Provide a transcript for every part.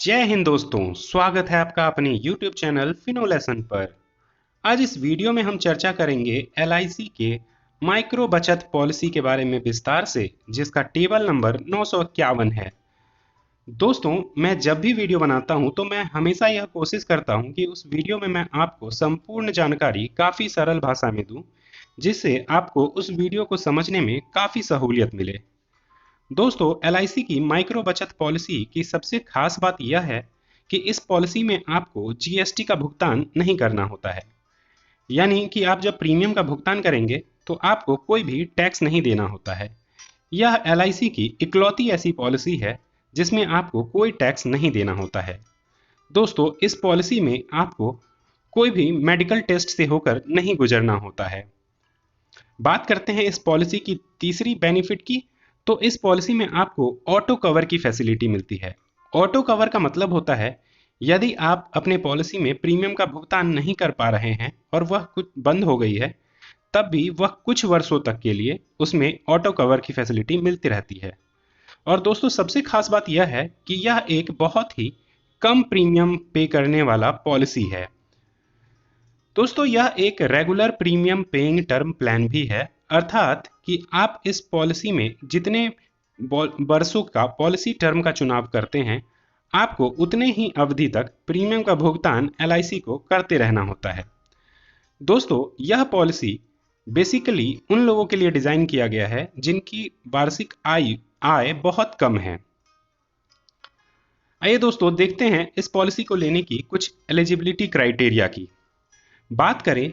जय हिंद दोस्तों, स्वागत है आपका अपने YouTube चैनल फिनो लेसन पर। आज इस वीडियो में हम चर्चा करेंगे LIC के माइक्रो बचत पॉलिसी के बारे में विस्तार से, जिसका टेबल नंबर 951 है। दोस्तों, मैं जब भी वीडियो बनाता हूं तो मैं हमेशा यह कोशिश करता हूं कि उस वीडियो में मैं आपको संपूर्ण जानकारी काफ़ी सरल भाषा में दूं, जिससे आपको उस वीडियो को समझने में काफ़ी सहूलियत मिले। दोस्तों, LIC की माइक्रो बचत पॉलिसी की सबसे खास बात यह है कि इस पॉलिसी में आपको GST का भुगतान नहीं करना होता है। यानी कि आप जब प्रीमियम का भुगतान करेंगे तो आपको कोई भी टैक्स नहीं देना होता है। यह LIC की इकलौती ऐसी पॉलिसी है जिसमें आपको कोई टैक्स नहीं देना होता है। दोस्तों, इस पॉलिसी में आपको कोई भी मेडिकल टेस्ट से होकर नहीं गुजरना होता है। बात करते हैं इस पॉलिसी की तीसरी बेनिफिट की। तो इस पॉलिसी में आपको ऑटो कवर की फैसिलिटी मिलती है। ऑटो कवर का मतलब होता है, यदि आप अपने पॉलिसी में प्रीमियम का भुगतान नहीं कर पा रहे हैं और वह कुछ बंद हो गई है, तब भी वह कुछ वर्षों तक के लिए उसमें ऑटो कवर की फैसिलिटी मिलती रहती है। और दोस्तों, सबसे खास बात यह है कि यह एक बहुत ही कम प्रीमियम पे करने वाला पॉलिसी है। दोस्तों, यह एक regular premium paying term plan भी है, अर्थात कि आप इस पॉलिसी में जितने वर्षों का पॉलिसी टर्म का चुनाव करते हैं, आपको उतने ही अवधि तक प्रीमियम का भुगतान LIC को करते रहना होता है। दोस्तों, यह पॉलिसी बेसिकली उन लोगों के लिए डिज़ाइन किया गया है जिनकी वार्षिक आय बहुत कम है। आइए दोस्तों, देखते हैं इस पॉलिसी को लेने की कुछ एलिजिबिलिटी क्राइटेरिया की। बात करें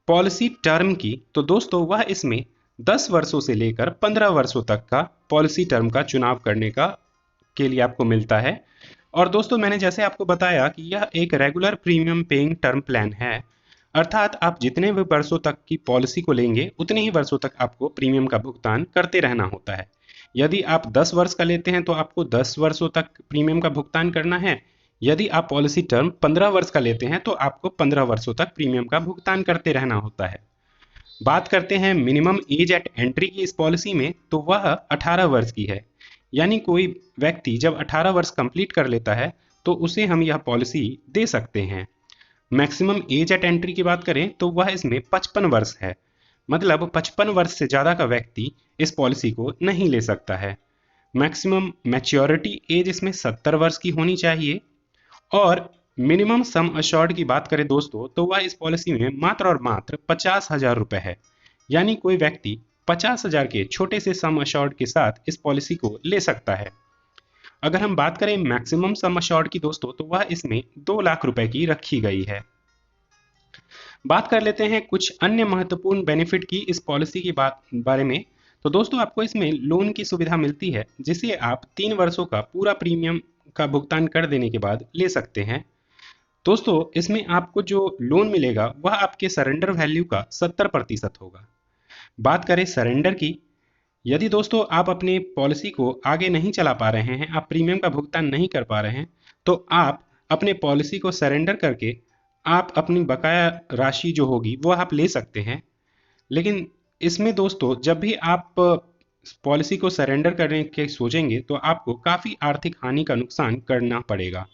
पॉलिसी टर्म की, तो दोस्तों वह इसमें 10 वर्षों से लेकर 15 वर्षों तक का पॉलिसी टर्म का चुनाव करने का के लिए आपको मिलता है। और दोस्तों, मैंने जैसे आपको बताया कि यह एक regular premium paying term plan है, अर्थात आप जितने भी वर्षों तक की पॉलिसी को लेंगे उतने ही वर्षों तक आपको प्रीमियम का भुगतान करते रहना होता है। यदि आप 10 वर्ष का लेते हैं तो आपको 10 वर्षों तक प्रीमियम का भुगतान करना है। यदि आप पॉलिसी टर्म 15 वर्ष का लेते हैं तो आपको 15 वर्षों तक प्रीमियम का भुगतान करते रहना होता है। बात करते हैं मिनिमम एज एट एंट्री की इस पॉलिसी में, तो वह 18 वर्ष की है। यानी कोई व्यक्ति जब 18 वर्ष कंप्लीट कर लेता है तो उसे हम यह पॉलिसी दे सकते हैं। मैक्सिमम एज एट एंट्री की बात करें तो वह इसमें 55 वर्ष है। मतलब 55 वर्ष से ज़्यादा का व्यक्ति इस पॉलिसी को नहीं ले सकता है। मैक्सिमम मैच्योरिटी एज इसमें 70 वर्ष की होनी चाहिए। और मिनिमम सम अश्योर्ड की बात करें दोस्तों, तो वह इस पॉलिसी में मात्र और मात्र 50,000 रुपये है। यानी कोई व्यक्ति 50,000 के छोटे से सम अश्योर्ड के साथ इस पॉलिसी को ले सकता है। अगर हम बात करें मैक्सिमम सम अश्योर्ड की दोस्तों, तो वह इसमें 2 लाख रुपए की रखी गई है। बात कर लेते हैं कुछ अन्य महत्वपूर्ण बेनिफिट की इस पॉलिसी की बारे में। तो दोस्तों, आपको इसमें लोन की सुविधा मिलती है, जिसे आप 3 वर्षों का पूरा प्रीमियम का भुगतान कर देने के बाद ले सकते हैं। दोस्तों, इसमें आपको जो लोन मिलेगा वह आपके सरेंडर वैल्यू का 70% होगा। बात करें सरेंडर की, यदि दोस्तों आप अपने पॉलिसी को आगे नहीं चला पा रहे हैं, आप प्रीमियम का भुगतान नहीं कर पा रहे हैं, तो आप अपने पॉलिसी को सरेंडर करके आप अपनी बकाया राशि जो होगी वो आप ले सकते हैं। लेकिन इसमें दोस्तों, जब भी आप पॉलिसी को सरेंडर करने के सोचेंगे तो आपको काफ़ी आर्थिक हानि का नुकसान करना पड़ेगा।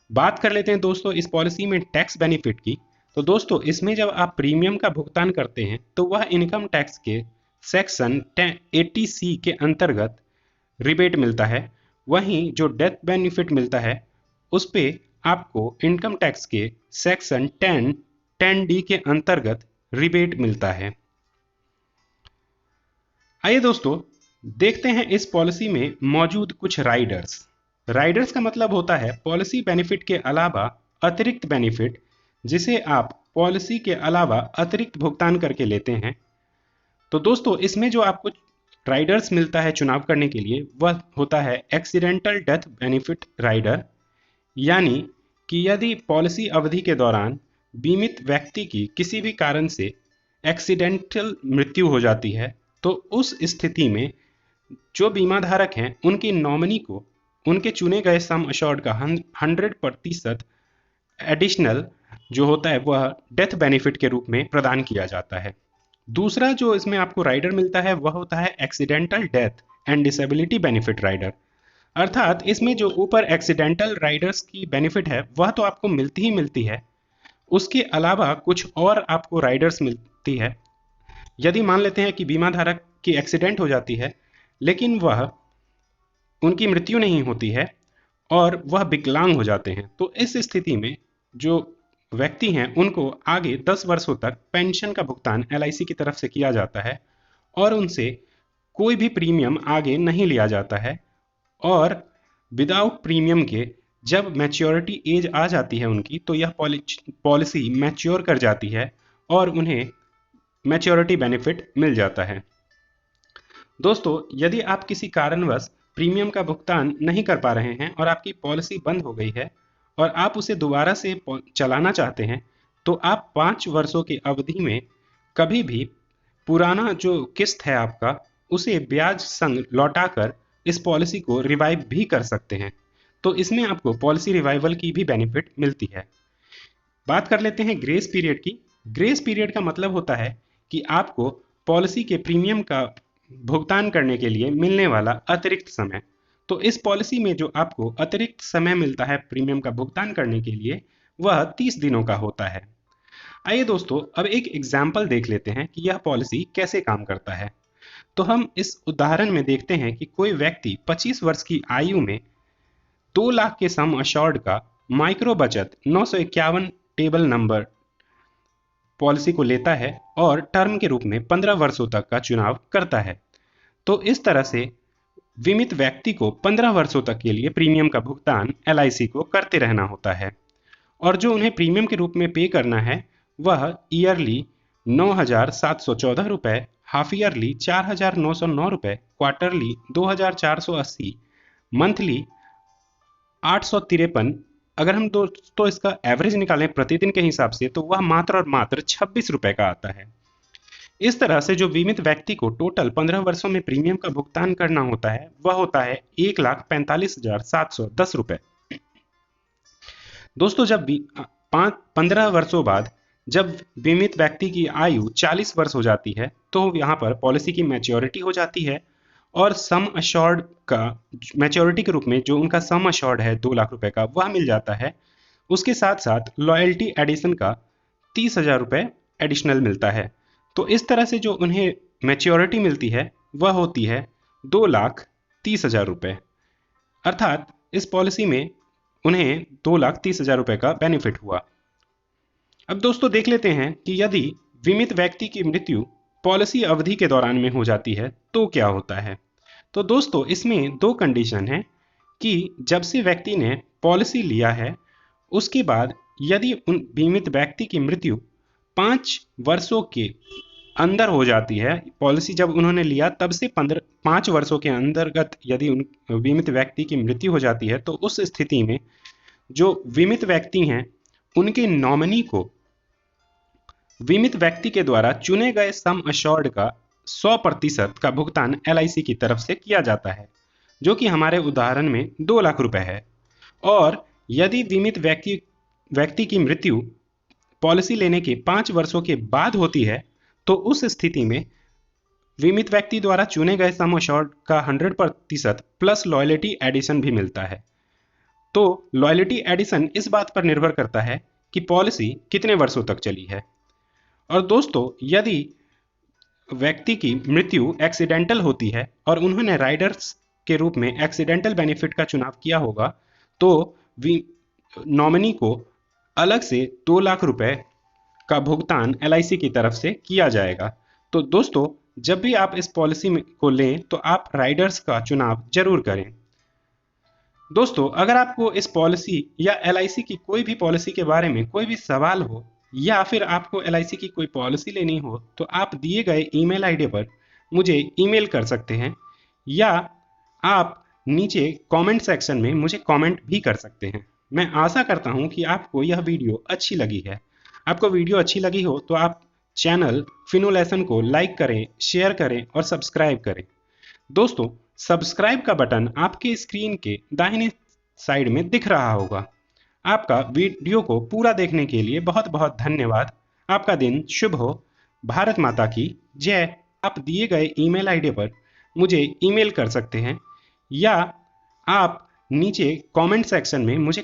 बात कर लेते हैं दोस्तों इस पॉलिसी में टैक्स बेनिफिट की। तो दोस्तों, इसमें जब आप प्रीमियम का भुगतान करते हैं तो वह इनकम टैक्स के सेक्शन 80C के अंतर्गत रिबेट मिलता है। वहीं जो डेथ बेनिफिट मिलता है उस पे आपको इनकम टैक्स के सेक्शन 10D के अंतर्गत रिबेट मिलता है। आइए दोस्तों, देखते हैं इस पॉलिसी में मौजूद कुछ राइडर्स। राइडर्स का मतलब होता है पॉलिसी बेनिफिट के अलावा अतिरिक्त बेनिफिट, जिसे आप पॉलिसी के अलावा अतिरिक्त भुगतान करके लेते हैं। तो दोस्तों, इसमें जो आपको राइडर्स मिलता है चुनाव करने के लिए, वह होता है एक्सीडेंटल डेथ बेनिफिट राइडर। यानी कि यदि पॉलिसी अवधि के दौरान बीमित व्यक्ति की किसी भी कारण से एक्सीडेंटल मृत्यु हो जाती है, तो उस स्थिति में जो बीमा धारक हैं उनकी नॉमिनी को उनके चुने गए सम अश्योर्ड का 100% एडिशनल जो होता है वह डेथ बेनिफिट के रूप में प्रदान किया जाता है। दूसरा जो इसमें आपको राइडर मिलता है वह होता है accidental death and disability benefit rider. अर्थात इसमें जो ऊपर एक्सीडेंटल राइडर्स की बेनिफिट है वह तो आपको मिलती ही मिलती है, उसके अलावा कुछ और आपको राइडर्स मिलती है। यदि मान लेते हैं कि बीमा धारक की एक्सीडेंट हो जाती है लेकिन वह उनकी मृत्यु नहीं होती है और वह विकलांग हो जाते हैं, तो इस स्थिति में जो व्यक्ति हैं उनको आगे 10 वर्षों तक पेंशन का भुगतान एलआईसी की तरफ से किया जाता है और उनसे कोई भी प्रीमियम आगे नहीं लिया जाता है। और विदाउट प्रीमियम के जब मैच्योरिटी एज आ जाती है उनकी, तो यह पॉलिसी मैच्योर कर जाती है और उन्हें मैच्योरिटी बेनिफिट मिल जाता है। दोस्तों, यदि आप किसी कारणवश प्रीमियम का भुगतान नहीं कर पा रहे हैं और आपकी पॉलिसी बंद हो गई है और आप उसे दोबारा से चलाना चाहते हैं, तो आप 5 वर्षों की अवधि में कभी भी पुराना जो किस्त है आपका, उसे ब्याज संग लौटाकर इस पॉलिसी को रिवाइव भी कर सकते हैं। तो इसमें आपको पॉलिसी रिवाइवल की भी बेनिफिट मिलती है। बात कर लेते हैं ग्रेस पीरियड की। ग्रेस पीरियड का मतलब होता है कि आपको पॉलिसी के प्रीमियम का भुगतान करने के लिए मिलने वाला अतिरिक्त समय। तो इस पॉलिसी में जो आपको अतिरिक्त समय मिलता है प्रीमियम का भुगतान करने के लिए, वह 30 दिनों का होता है। आइए दोस्तों, अब एक एग्जाम्पल देख लेते हैं कि यह पॉलिसी कैसे काम करता है। तो हम इस उदाहरण में देखते हैं कि कोई व्यक्ति 25 वर्ष की आयु में 2 लाख के सम अशॉर्ड का माइक्रो बचत 951 टेबल नंबर पॉलिसी को लेता है और टर्म के रूप में 15 वर्षों तक का चुनाव करता है। तो इस तरह से बीमित व्यक्ति को 15 वर्षों तक के लिए प्रीमियम का भुगतान एलआईसी को करते रहना होता है और जो उन्हें प्रीमियम के रूप में पे करना है वह ईयरली 9,714 रुपये, हाफ ईयरली 4,909 रुपये, क्वार्टरली 2,480, मंथली 853। अगर हम दोस्तों इसका एवरेज निकालें प्रतिदिन के हिसाब से, तो वह मात्र और मात्र 26 रुपये का आता है। इस तरह से जो बीमित व्यक्ति को टोटल 15 वर्षों में प्रीमियम का भुगतान करना होता है वह होता है 1,45,710 रुपये। दोस्तों, जब 15 वर्षों बाद जब बीमित व्यक्ति की आयु 40 वर्ष हो जाती है, तो यहाँ पर पॉलिसी की मैच्योरिटी हो जाती है और सम अश्योर्ड का मैच्योरिटी के रूप में जो उनका सम अश्योर्ड है 2 लाख रुपए का, वह मिल जाता है। उसके साथ साथ लॉयल्टी एडिशन का 30,000 रुपये एडिशनल मिलता है। तो इस तरह से जो उन्हें मैच्योरिटी मिलती है वह होती है 2,30,000 रुपये। अर्थात इस पॉलिसी में उन्हें 2,30,000 रुपये का बेनिफिट हुआ। अब दोस्तों देख लेते हैं कि यदि बीमित व्यक्ति की मृत्यु पॉलिसी अवधि के दौरान में हो जाती है तो क्या होता है। तो दोस्तों इसमें 2 कंडीशन है कि जब से व्यक्ति ने पॉलिसी लिया है उसके बाद यदि उन बीमित व्यक्ति की मृत्यु 5 वर्षों के अंदर हो जाती है, पॉलिसी जब उन्होंने लिया तब से 5 वर्षों के अंतर्गत यदि उन बीमित व्यक्ति की मृत्यु हो जाती है, तो उस स्थिति में जो बीमित व्यक्ति हैं उनके नॉमिनी को बीमित व्यक्ति के द्वारा चुने गए सम अश्योर्ड का 100% का भुगतान एलआईसी की तरफ से किया जाता है, जो कि हमारे उदाहरण में 2 लाख रुपए है। और यदि बीमित व्यक्ति की मृत्यु पॉलिसी लेने के 5 वर्षों के बाद होती है, तो उस स्थिति में बीमित व्यक्ति द्वारा चुने गए सम अश्योर्ड का 100% प्लस लॉयल्टी एडिशन भी मिलता है। तो लॉयल्टी एडिशन इस बात पर निर्भर करता है कि पॉलिसी कितने वर्षों तक चली है। और दोस्तों यदि व्यक्ति की मृत्यु एक्सीडेंटल होती है और उन्होंने राइडर्स के रूप में एक्सीडेंटल बेनिफिट का चुनाव किया होगा, तो नॉमिनी को अलग से 2 लाख रुपए का भुगतान एलआईसी की तरफ से किया जाएगा। तो दोस्तों जब भी आप इस पॉलिसी को लें तो आप राइडर्स का चुनाव जरूर करें। दोस्तों अगर आपको इस पॉलिसी या एलआईसी की कोई भी पॉलिसी के बारे में कोई भी सवाल हो या फिर आपको एलआईसी की कोई पॉलिसी लेनी हो, तो आप दिए गए ईमेल आईडी पर मुझे ईमेल कर सकते हैं या आप नीचे कमेंट सेक्शन में मुझे कमेंट भी कर सकते हैं। मैं आशा करता हूं कि आपको यह वीडियो अच्छी लगी है। आपको वीडियो अच्छी लगी हो तो आप चैनल फिनोलेसन को लाइक करें, शेयर करें और सब्सक्राइब करें। दोस्तों सब्सक्राइब का बटन आपके स्क्रीन के दाहिने साइड में दिख रहा होगा। आपका वीडियो को पूरा देखने के लिए बहुत बहुत धन्यवाद। आपका दिन शुभ हो। भारत माता की जय। आप दिए गए ईमेल आईडी पर मुझे ईमेल कर सकते हैं या आप नीचे कमेंट सेक्शन में मुझे